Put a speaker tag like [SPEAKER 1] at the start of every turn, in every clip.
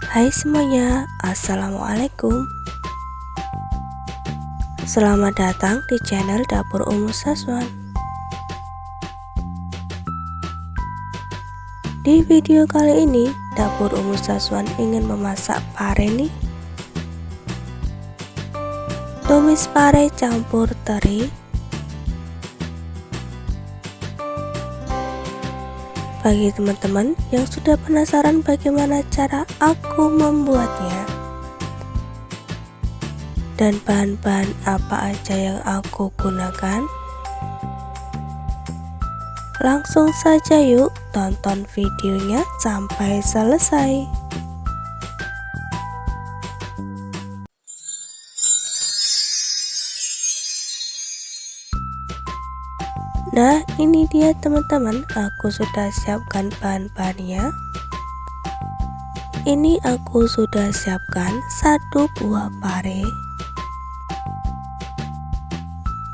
[SPEAKER 1] Hai semuanya, Assalamualaikum. Selamat datang di channel Dapur Umu Saswan. Di video kali ini, Dapur Umu Saswan ingin memasak pare nih. Tumis pare campur teri. Bagi teman-teman yang sudah penasaran bagaimana cara aku membuatnya dan bahan-bahan apa aja yang aku gunakan, langsung saja yuk tonton videonya sampai selesai. Nah, ini dia teman-teman, aku sudah siapkan bahan-bahannya. Ini aku sudah siapkan 1 buah pare.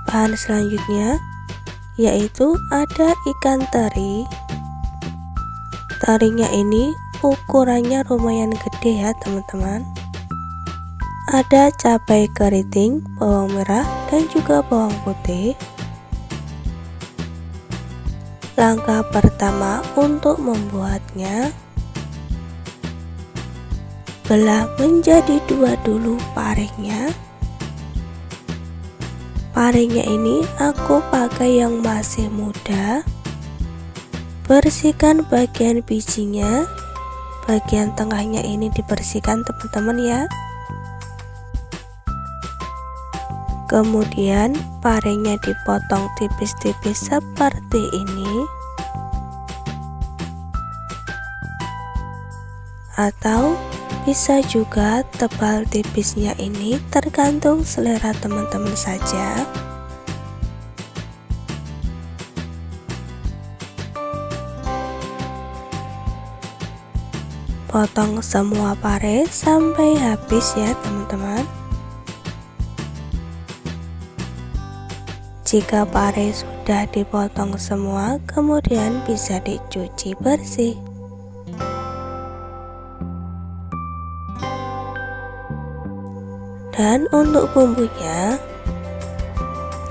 [SPEAKER 1] Bahan selanjutnya yaitu ada ikan teri. Terinya ini ukurannya lumayan gede ya teman-teman. Ada cabai keriting, bawang merah dan juga bawang putih. Langkah pertama untuk membuatnya, belah menjadi 2 dulu parenya. Parenya ini aku pakai yang masih muda. Bersihkan bagian bijinya, bagian tengahnya ini dibersihkan teman-teman ya. Kemudian parenya dipotong tipis-tipis seperti ini, atau bisa juga tebal tipisnya ini tergantung selera teman-teman saja. Potong semua pare sampai habis ya teman-teman. Jika pare sudah dipotong semua, kemudian bisa dicuci bersih. Dan untuk bumbunya,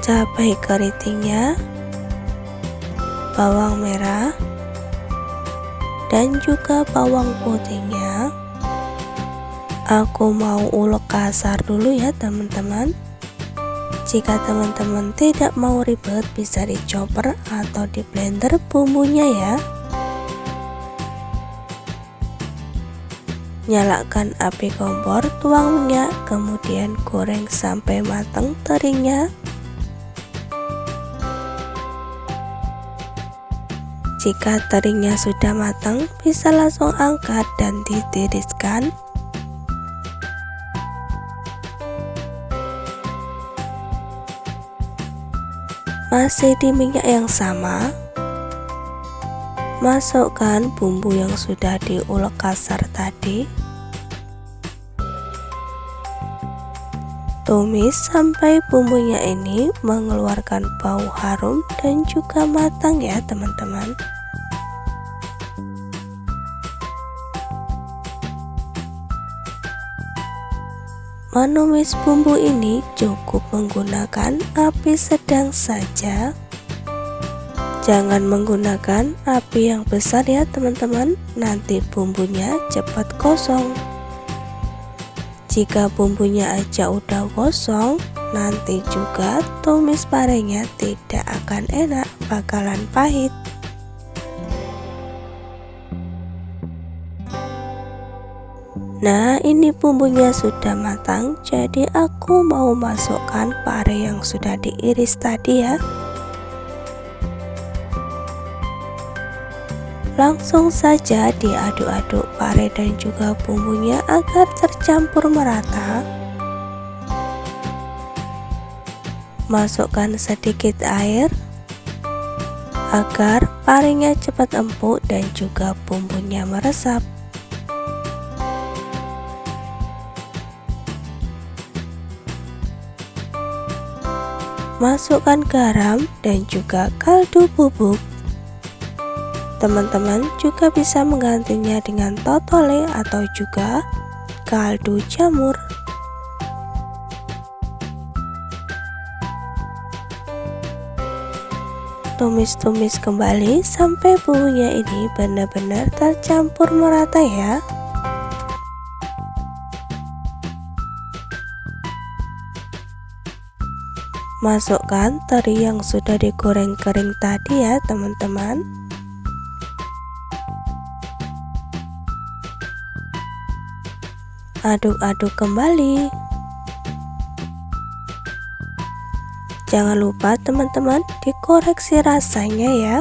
[SPEAKER 1] cabai keritingnya, bawang merah, dan juga bawang putihnya aku mau ulek kasar dulu ya teman-teman. Jika teman-teman tidak mau ribet, bisa dichopper atau di blender bumbunya ya. Nyalakan api kompor, tuang minyak, kemudian goreng sampai matang terinya. Jika terinya sudah matang, bisa langsung angkat dan ditiriskan. Masih di minyak yang sama, masukkan bumbu yang sudah diulek kasar tadi. Tumis sampai bumbunya ini mengeluarkan bau harum dan juga matang ya teman-teman. Menumis bumbu ini cukup menggunakan api sedang saja. Jangan menggunakan api yang besar ya teman-teman, nanti bumbunya cepat gosong. Jika bumbunya aja udah gosong, nanti juga tumis parenya tidak akan enak, bakalan pahit. Nah, ini bumbunya sudah matang, jadi aku mau masukkan pare yang sudah diiris tadi ya. Langsung saja diaduk-aduk pare dan juga bumbunya agar tercampur merata. Masukkan sedikit air agar parenya cepat empuk dan juga bumbunya meresap. Masukkan garam dan juga kaldu bubuk. Teman-teman juga bisa menggantinya dengan totole atau juga kaldu jamur. Tumis-tumis kembali sampai bumbunya ini benar-benar tercampur merata ya. Masukkan teri yang sudah digoreng kering tadi ya teman-teman. Aduk-aduk kembali. Jangan lupa teman-teman dikoreksi rasanya ya.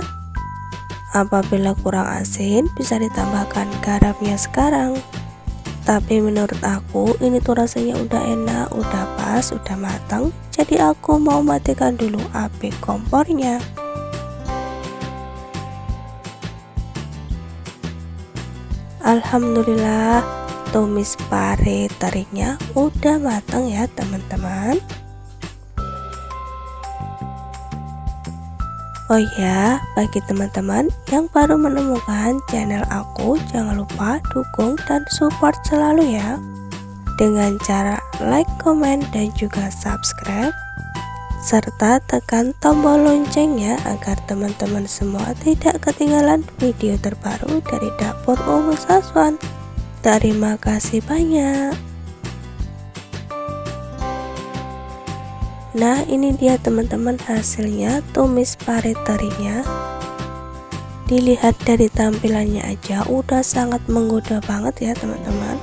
[SPEAKER 1] Apabila kurang asin bisa ditambahkan garamnya sekarang. Tapi menurut aku ini tuh rasanya udah enak, udah pas, udah matang. Jadi aku mau matikan dulu api kompornya. Alhamdulillah, tumis pare terinya udah matang ya teman-teman. Oh ya, bagi teman-teman yang baru menemukan channel aku, jangan lupa dukung dan support selalu ya, dengan cara like, komen, dan juga subscribe, serta tekan tombol loncengnya agar teman-teman semua tidak ketinggalan video terbaru dari dapur Umu Saswan. Terima kasih banyak. Nah, ini dia teman-teman hasilnya tumis pare terinya. Dilihat dari tampilannya aja udah sangat menggoda banget ya teman-teman.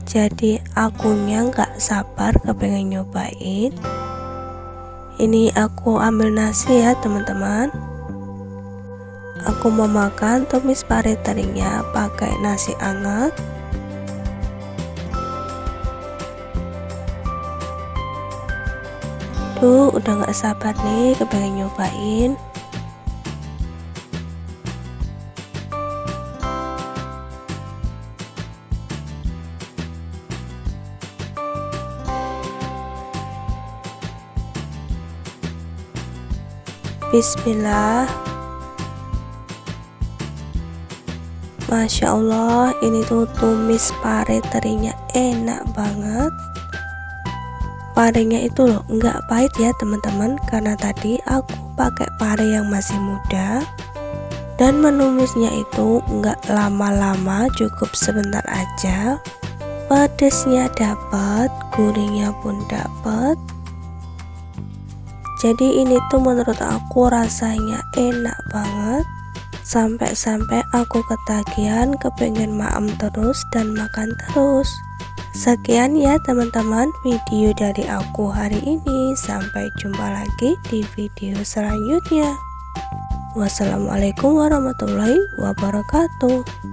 [SPEAKER 1] Jadi akunya nggak sabar kepengen nyobain. Ini aku ambil nasi ya teman-teman. Aku mau makan tumis pare terinya pakai nasi hangat. Udah gak sabar nih kepengen nyobain. Bismillah. Masya Allah, ini tuh tumis pare terinya enak banget. Parenya itu loh nggak pahit ya teman-teman, karena tadi aku pakai pare yang masih muda. Dan menumisnya itu nggak lama-lama, cukup sebentar aja. Pedesnya dapat, gurihnya pun dapat. Jadi ini tuh menurut aku rasanya enak banget. Sampai-sampai aku ketagihan kepengen maem terus dan makan terus. Sekian ya teman-teman video dari aku hari ini. Sampai jumpa lagi di video selanjutnya. Wassalamualaikum warahmatullahi wabarakatuh.